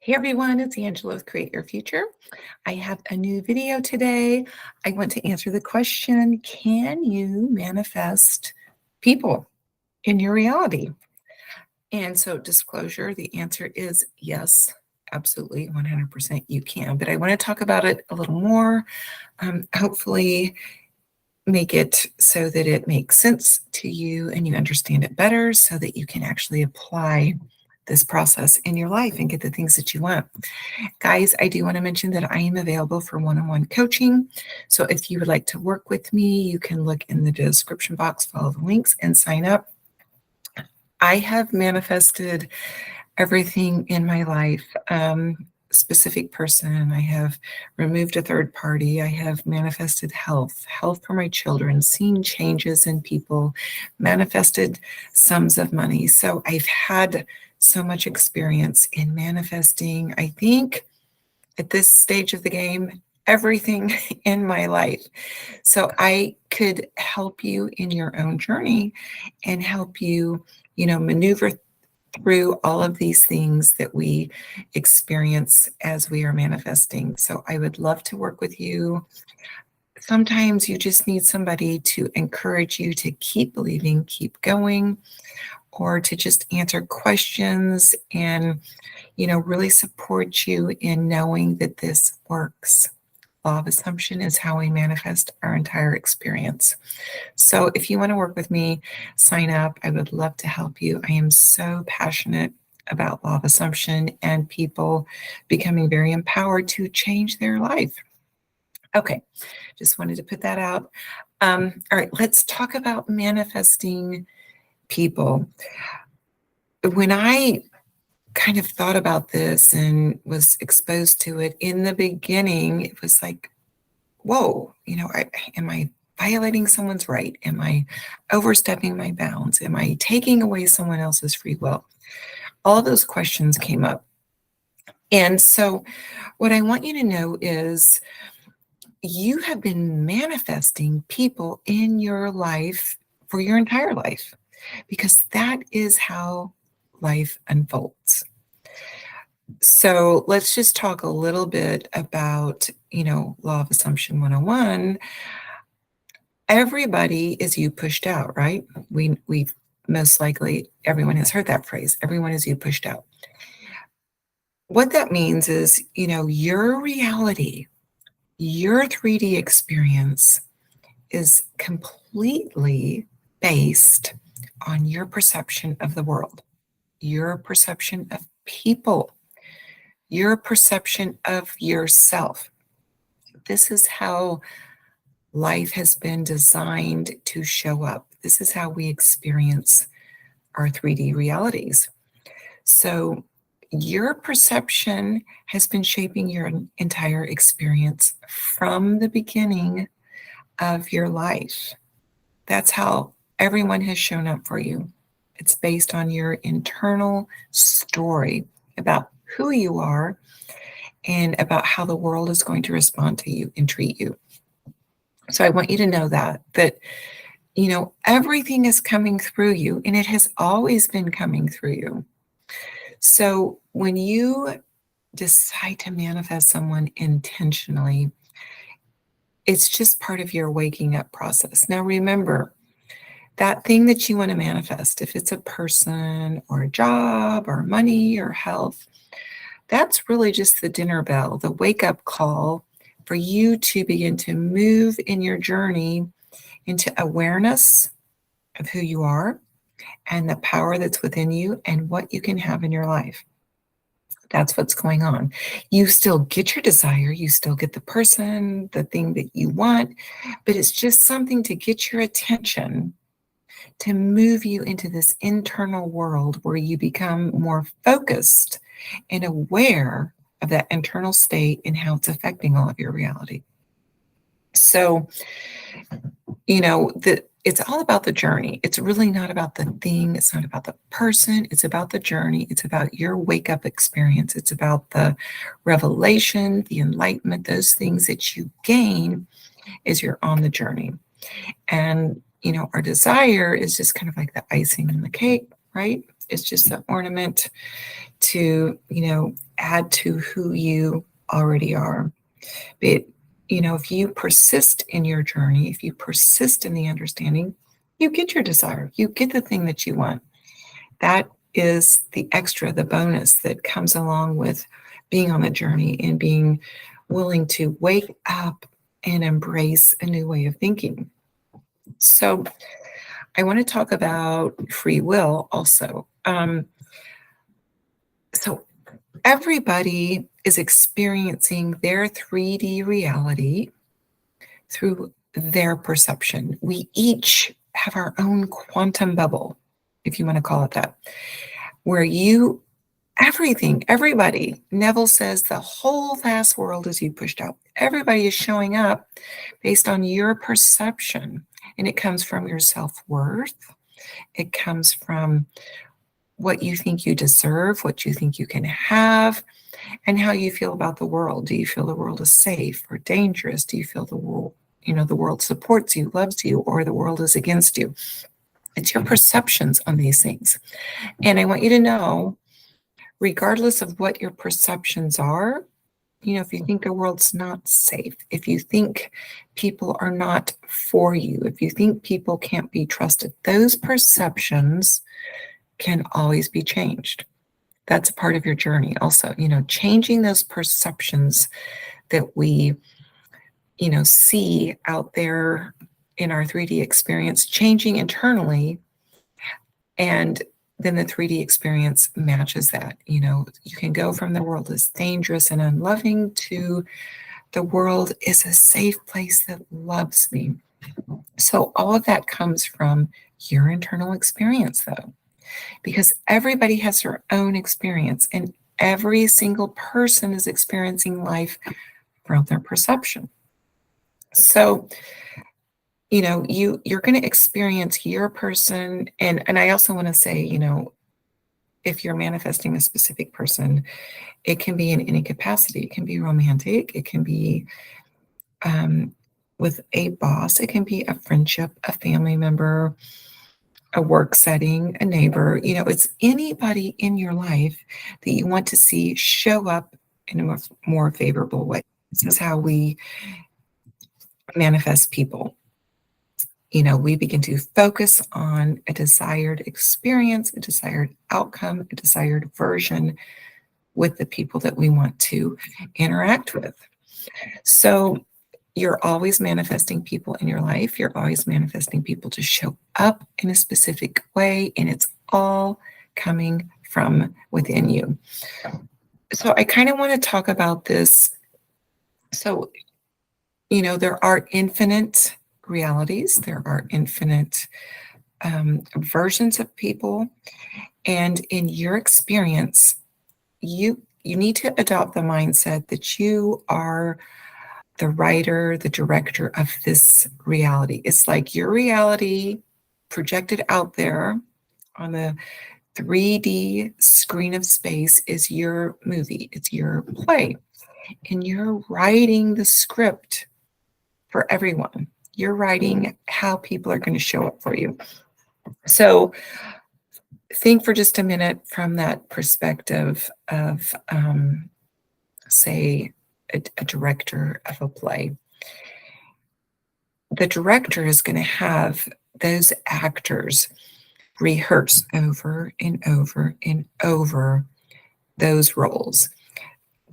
Hey everyone, it's Angela with Create Your Future. I have a new video today. I want to answer the question, can you manifest people in your reality? And so disclosure, the answer is yes, absolutely, 100% you can. But I want to talk about it a little more, hopefully make it so that it makes sense to you and you understand it better so that you can actually apply this process in your life and get the things that you want. Guys, I do want to mention that I am available for one-on-one coaching. So if you would like to work with me, you can look in the description box, follow the links, and sign up. I have manifested everything in my life. Specific person. I have removed a third party. I have manifested health for my children, seen changes in people, manifested sums of money. So I've had so much experience in manifesting, I think, at this stage of the game, everything in my life. So I could help you in your own journey and help you, maneuver through all of these things that we experience as we are manifesting. So I would love to work with you. Sometimes you just need somebody to encourage you to keep believing, keep going, or to just answer questions and, really support you in knowing that this works. Law of assumption is how we manifest our entire experience. So if you want to work with me, sign up. I would love to help you. I am so passionate about law of assumption and people becoming very empowered to change their life. Okay, just wanted to put that out. All right, let's talk about manifesting people. When I kind of thought about this and was exposed to it in the beginning, it was like, whoa, am I violating someone's right? Am I overstepping my bounds? Am I taking away someone else's free will? All those questions came up. And so what I want you to know is you have been manifesting people in your life for your entire life, because that is how life unfolds. So let's just talk a little bit about, Law of Assumption 101. Everybody is you pushed out, right? We most likely, everyone has heard that phrase, everyone is you pushed out. What that means is, your reality, your 3D experience is completely based on your perception of the world, your perception of people, your perception of yourself. This is how life has been designed to show up. This is how we experience our 3D realities. So your perception has been shaping your entire experience from the beginning of your life. That's how everyone has shown up for you. It's based on your internal story about who you are and about how the world is going to respond to you and treat you. So I want you to know that everything is coming through you, and it has always been coming through you. So when you decide to manifest someone intentionally, it's just part of your waking up process. Now remember, that thing that you want to manifest, if it's a person or a job or money or health, that's really just the dinner bell, the wake up call for you to begin to move in your journey into awareness of who you are and the power that's within you and what you can have in your life. That's what's going on. You still get your desire, you still get the person, the thing that you want, but it's just something to get your attention, to move you into this internal world where you become more focused and aware of that internal state and how it's affecting all of your reality. So, it's all about the journey. It's really not about the thing. It's not about the person. It's about the journey. It's about your wake up experience. It's about the revelation, the enlightenment, those things that you gain as you're on the journey. And, our desire is just kind of like the icing on the cake, right? It's just the ornament to, add to who you already are. But, if you persist in your journey, if you persist in the understanding, you get your desire, you get the thing that you want. That is the extra, the bonus that comes along with being on the journey and being willing to wake up and embrace a new way of thinking. So I want to talk about free will also. So everybody is experiencing their 3D reality through their perception. We each have our own quantum bubble, if you want to call it that, where everybody, Neville says the whole vast world is you pushed out. Everybody is showing up based on your perception, and it comes from your self-worth. It comes from what you think you deserve, what you think you can have, and how you feel about the world. Do you feel the world is safe or dangerous? Do you feel the world supports you, loves you, or the world is against you? It's your perceptions on these things. And I want you to know, regardless of what your perceptions are, if you think the world's not safe, if you think people are not for you, if you think people can't be trusted, those perceptions can always be changed. That's a part of your journey also, changing those perceptions that we, see out there in our 3D experience, changing internally, and then the 3D experience matches that. You can go from the world is dangerous and unloving to the world is a safe place that loves me. So all of that comes from your internal experience, though, because everybody has their own experience, and every single person is experiencing life from their perception. So, you're going to experience your person. And I also want to say, if you're manifesting a specific person, it can be in any capacity. It can be romantic. It can be with a boss. It can be a friendship, a family member, a work setting, a neighbor. It's anybody in your life that you want to see show up in a more favorable way. This is how we manifest people. We begin to focus on a desired experience, a desired outcome, a desired version with the people that we want to interact with. So you're always manifesting people in your life. You're always manifesting people to show up in a specific way, and it's all coming from within you. So I kind of want to talk about this. So, there are infinite realities. There are infinite versions of people. And in your experience, you need to adopt the mindset that you are the writer, the director of this reality. It's like your reality projected out there on the 3D screen of space is your movie. It's your play. And you're writing the script for everyone. You're writing how people are going to show up for you. So think for just a minute from that perspective of, say, a director of a play. The director is going to have those actors rehearse over and over and over those roles,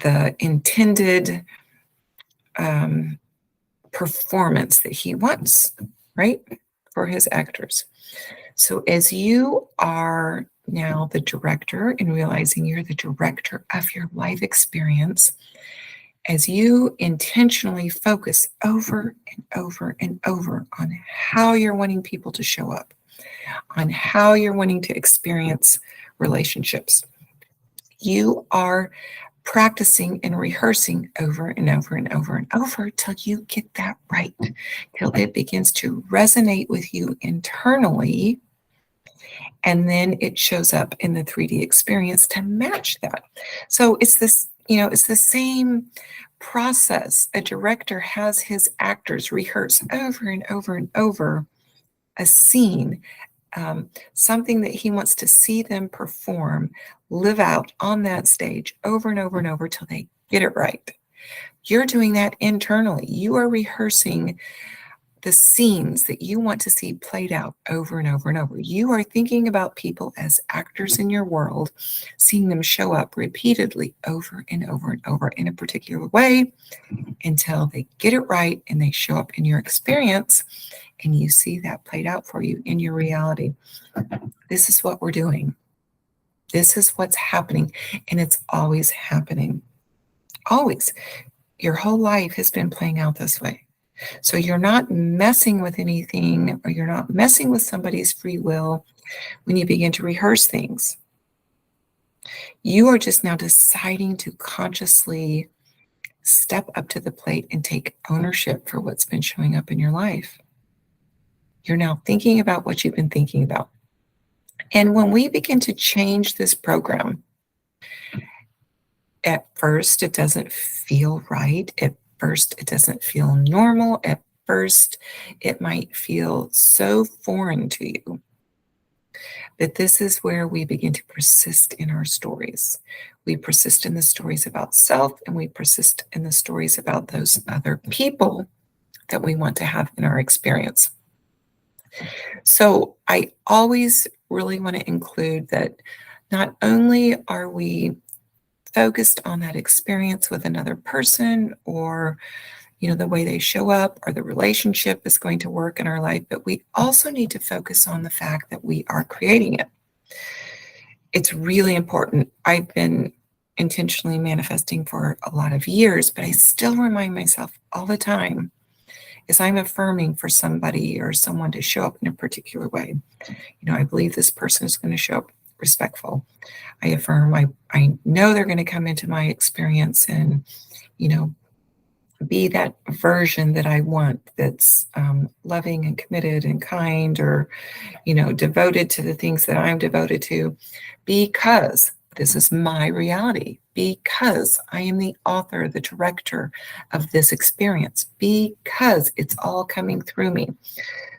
the intended performance that he wants, right, for his actors. So as you are now the director and realizing you're the director of your life experience, as you intentionally focus over and over and over on how you're wanting people to show up, on how you're wanting to experience relationships, you are practicing and rehearsing over and over and over and over till you get that right, till it begins to resonate with you internally, and then it shows up in the 3D experience to match that. So it's this, it's the same process. A director has his actors rehearse over and over and over a scene, something that he wants to see them perform, live out on that stage over and over and over till they get it right. You're doing that internally. You are rehearsing the scenes that you want to see played out over and over and over. You are thinking about people as actors in your world, seeing them show up repeatedly over and over and over in a particular way until they get it right and they show up in your experience and you see that played out for you in your reality. This is what we're doing. This is what's happening, and it's always happening. Always. Your whole life has been playing out this way. So you're not messing with anything, or you're not messing with somebody's free will when you begin to rehearse things. You are just now deciding to consciously step up to the plate and take ownership for what's been showing up in your life. You're now thinking about what you've been thinking about. And when we begin to change this program, at first it doesn't feel right. At first it doesn't feel normal. At first it might feel so foreign to you. But this is where we begin to persist in our stories. We persist in the stories about self, and we persist in the stories about those other people that we want to have in our experience. So I always really want to include that not only are we focused on that experience with another person, or the way they show up, or the relationship is going to work in our life, but we also need to focus on the fact that we are creating it. It's really important. I've been intentionally manifesting for a lot of years, but I still remind myself all the time, as I'm affirming for somebody or someone to show up in a particular way. I believe this person is going to show up respectful. I affirm, I know they're going to come into my experience and, be that version that I want, that's loving and committed and kind, or, devoted to the things that I'm devoted to, because this is my reality, because I am the author, the director of this experience, because it's all coming through me.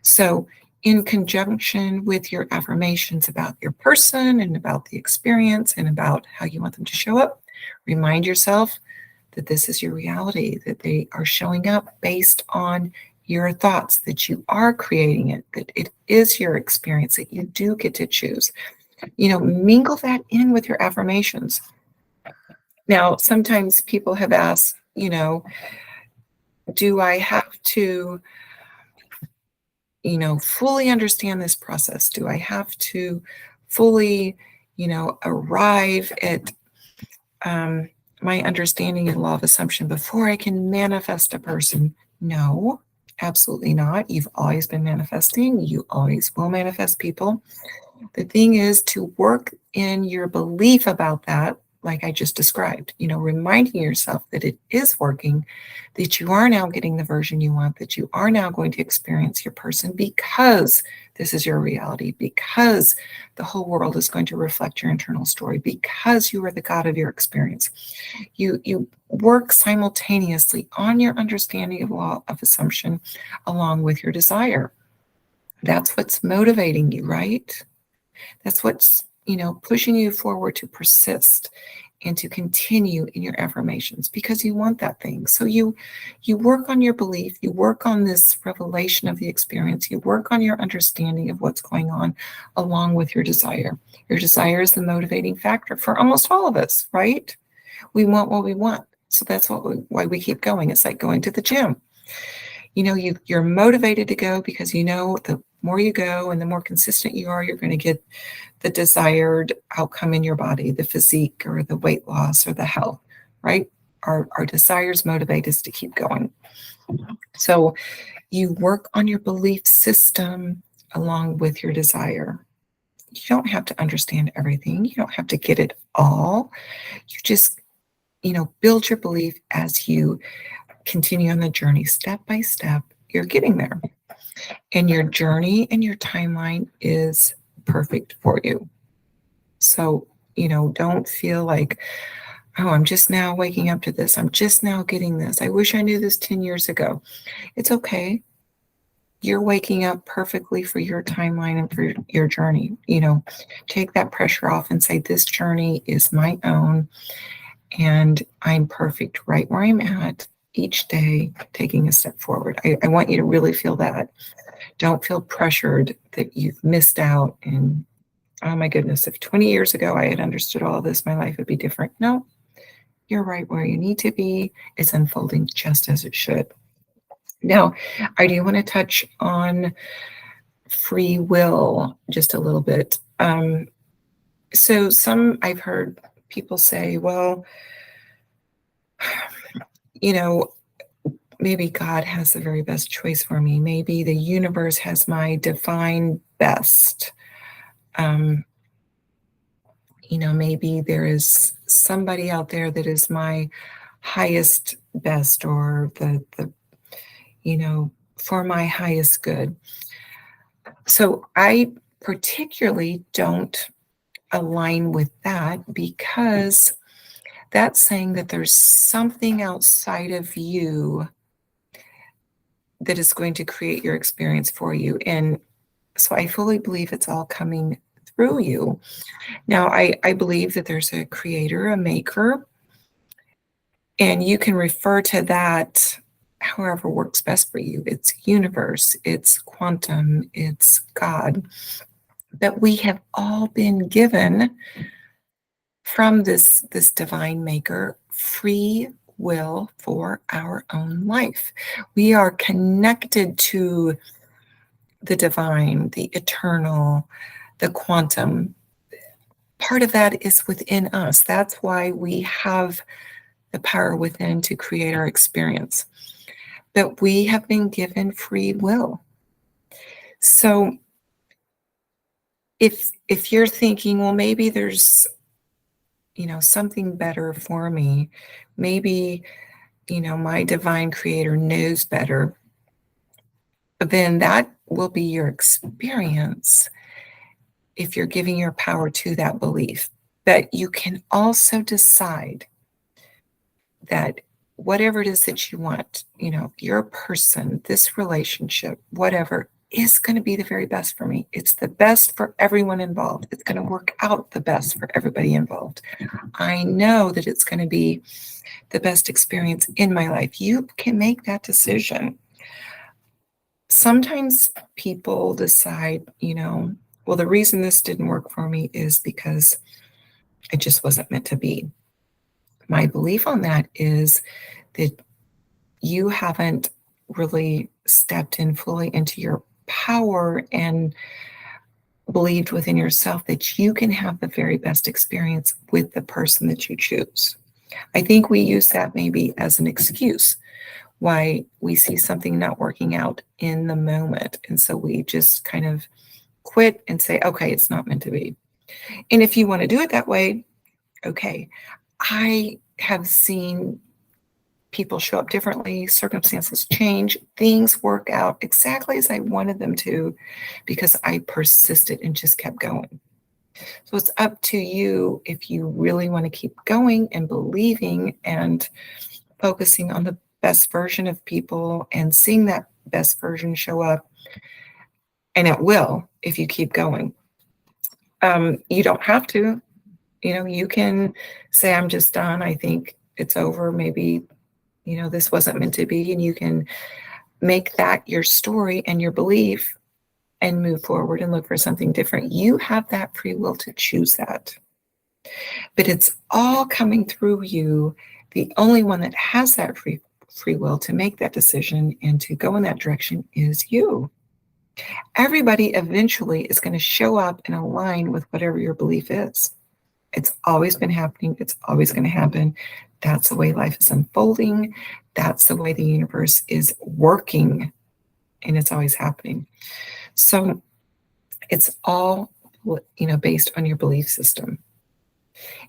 So in conjunction with your affirmations about your person and about the experience and about how you want them to show up, remind yourself that this is your reality, that they are showing up based on your thoughts, that you are creating it, that it is your experience, that you do get to choose. Mingle that in with your affirmations. Now, sometimes people have asked, do I have to, fully understand this process? Do I have to fully, arrive at my understanding of law of assumption before I can manifest a person? No, absolutely not. You've always been manifesting. You always will manifest people. The thing is to work in your belief about that, like I just described, reminding yourself that it is working, that you are now getting the version you want, that you are now going to experience your person because this is your reality, because the whole world is going to reflect your internal story, because you are the God of your experience. You work simultaneously on your understanding of law of assumption along with your desire. That's what's motivating you, right? That's what's, pushing you forward to persist and to continue in your affirmations, because you want that thing. So you work on your belief, you work on this revelation of the experience, you work on your understanding of what's going on along with your desire. Your desire is the motivating factor for almost all of us, right? We want what we want. So that's why we keep going. It's like going to the gym. You're motivated to go because the more you go and the more consistent you are, you're going to get the desired outcome in your body, the physique or the weight loss or the health, right? Our desires motivate us to keep going. So you work on your belief system along with your desire. You don't have to understand everything. You don't have to get it all. You just, build your belief as you continue on the journey step by step. You're getting there. And your journey and your timeline is perfect for you. So, don't feel like, oh, I'm just now waking up to this. I'm just now getting this. I wish I knew this 10 years ago. It's okay. You're waking up perfectly for your timeline and for your journey. Take that pressure off and say, this journey is my own, and I'm perfect right where I'm at each day, taking a step forward. I want you to really feel that. Don't feel pressured that you've missed out. And oh my goodness, if 20 years ago I had understood all of this, my life would be different. No, you're right where you need to be. It's unfolding just as it should. Now, I do want to touch on free will just a little bit. So I've heard people say, well, maybe God has the very best choice for me. Maybe the universe has my divine best. Maybe there is somebody out there that is my highest best, or the for my highest good. So I particularly don't align with that, because that's saying that there's something outside of you that is going to create your experience for you. And so I fully believe it's all coming through you. Now, I believe that there's a creator, a maker, and you can refer to that however works best for you. It's universe, it's quantum, it's God. But we have all been given from this divine maker free will for our own life. We are connected to the divine, the eternal, the quantum. Part of that is within us. That's why we have the power within to create our experience. But we have been given free will. So if you're thinking, well, maybe there's something better for me, maybe my divine creator knows better, then that will be your experience if you're giving your power to that belief. But you can also decide that whatever it is that you want, your person, this relationship, whatever, is going to be the very best for me. It's the best for everyone involved. It's going to work out the best for everybody involved. I know that it's going to be the best experience in my life. You can make that decision. Sometimes people decide, well, the reason this didn't work for me is because it just wasn't meant to be. My belief on that is that you haven't really stepped in fully into your power and believed within yourself that you can have the very best experience with the person that you choose. I think we use that maybe as an excuse why we see something not working out in the moment. And so we just kind of quit and say, okay, it's not meant to be. And if you want to do it that way, okay. I have seen people show up differently, circumstances change, things work out exactly as I wanted them to because I persisted and just kept going. So it's up to you if you really want to keep going and believing and focusing on the best version of people and seeing that best version show up. And it will if you keep going. You don't have to. You can say, I'm just done. I think it's over. Maybe, this wasn't meant to be. And you can make that your story and your belief and move forward and look for something different. You have that free will to choose that. But it's all coming through you. The only one that has that free will to make that decision and to go in that direction is you. Everybody eventually is going to show up and align with whatever your belief is. It's always been happening. It's always going to happen. That's the way life is unfolding. That's the way the universe is working, and it's always happening. So it's all, based on your belief system.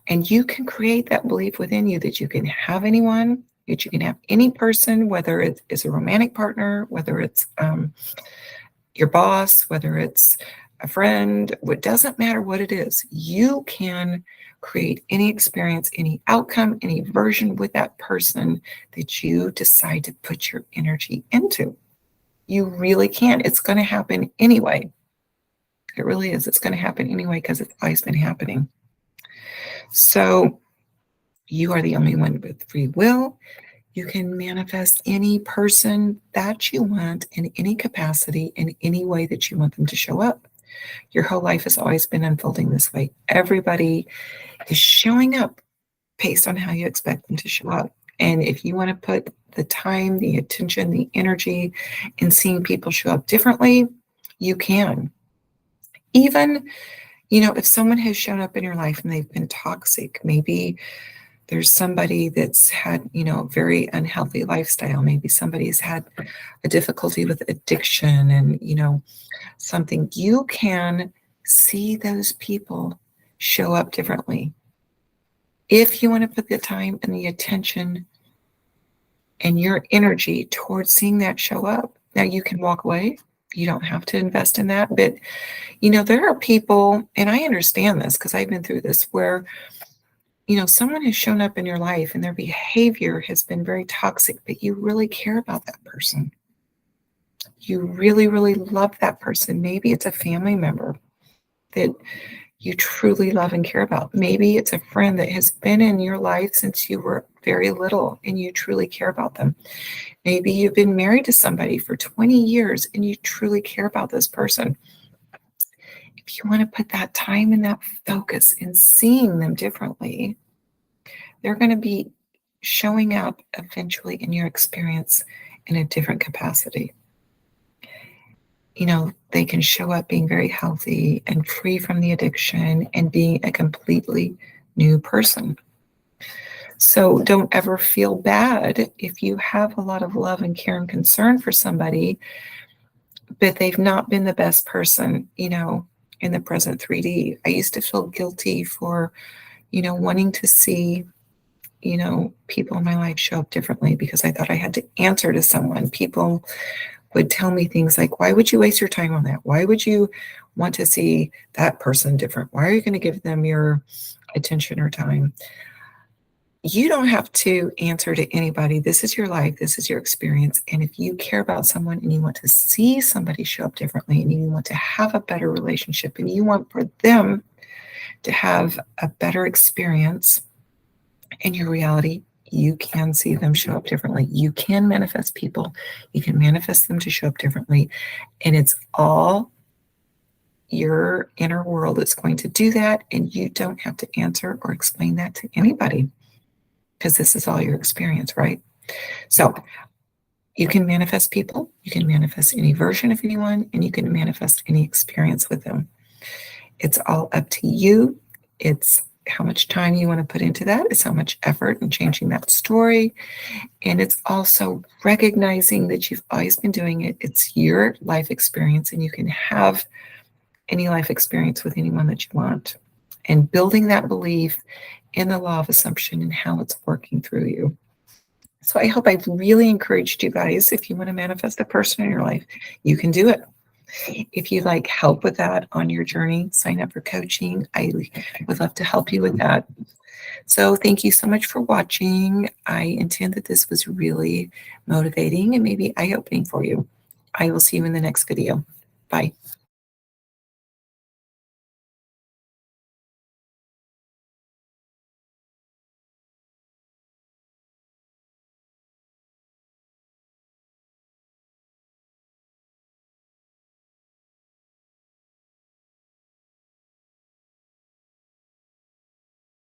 And you can create that belief within you that you can have anyone, that you can have any person, whether it is a romantic partner, whether it's your boss, whether it's a friend, it doesn't matter what it is. You can create any experience, any outcome, any version with that person that you decide to put your energy into. You really can. It's going to happen anyway. It really is. It's going to happen anyway because it's always been happening. So you are the only one with free will. You can manifest any person that you want in any capacity, in any way that you want them to show up. Your whole life has always been unfolding this way. Everybody is showing up based on how you expect them to show up. And if you want to put the time, the attention, the energy in seeing people show up differently, you can. Even, if someone has shown up in your life and they've been toxic, maybe there's somebody that's had, a very unhealthy lifestyle. Maybe somebody's had a difficulty with addiction and, something. You can see those people show up differently. If you want to put the time and the attention and your energy towards seeing that show up, now you can walk away. You don't have to invest in that. But, there are people, and I understand this because I've been through this, where someone has shown up in your life and their behavior has been very toxic, but you really care about that person. You really, really love that person. Maybe it's a family member that you truly love and care about. Maybe it's a friend that has been in your life since you were very little and you truly care about them. Maybe you've been married to somebody for 20 years and you truly care about this person. If you want to put that time and that focus in seeing them differently, they're going to be showing up eventually in your experience in a different capacity. They can show up being very healthy and free from the addiction and being a completely new person. So don't ever feel bad if you have a lot of love and care and concern for somebody, but they've not been the best person, in the present 3D. I used to feel guilty for, wanting to see, people in my life show up differently because I thought I had to answer to someone. People would tell me things like, why would you waste your time on that? Why would you want to see that person different? Why are you going to give them your attention or time? You don't have to answer to anybody. This is your life. This is your experience. And if you care about someone and you want to see somebody show up differently and you want to have a better relationship and you want for them to have a better experience in your reality, you can see them show up differently. You can manifest people. You can manifest them to show up differently. And it's all your inner world that's going to do that. And you don't have to answer or explain that to anybody because this is all your experience, right? So you can manifest people. You can manifest any version of anyone, and you can manifest any experience with them. It's all up to you. It's how much time you want to put into that. It's how much effort in changing that story. And it's also recognizing that you've always been doing it. It's your life experience, and you can have any life experience with anyone that you want. And building that belief in the law of assumption and how it's working through you. So I hope I've really encouraged you guys. If you want to manifest a person in your life, you can do it. If you'd like help with that on your journey, sign up for coaching. I would love to help you with that. So thank you so much for watching. I intend that this was really motivating and maybe eye-opening for you. I will see you in the next video. Bye.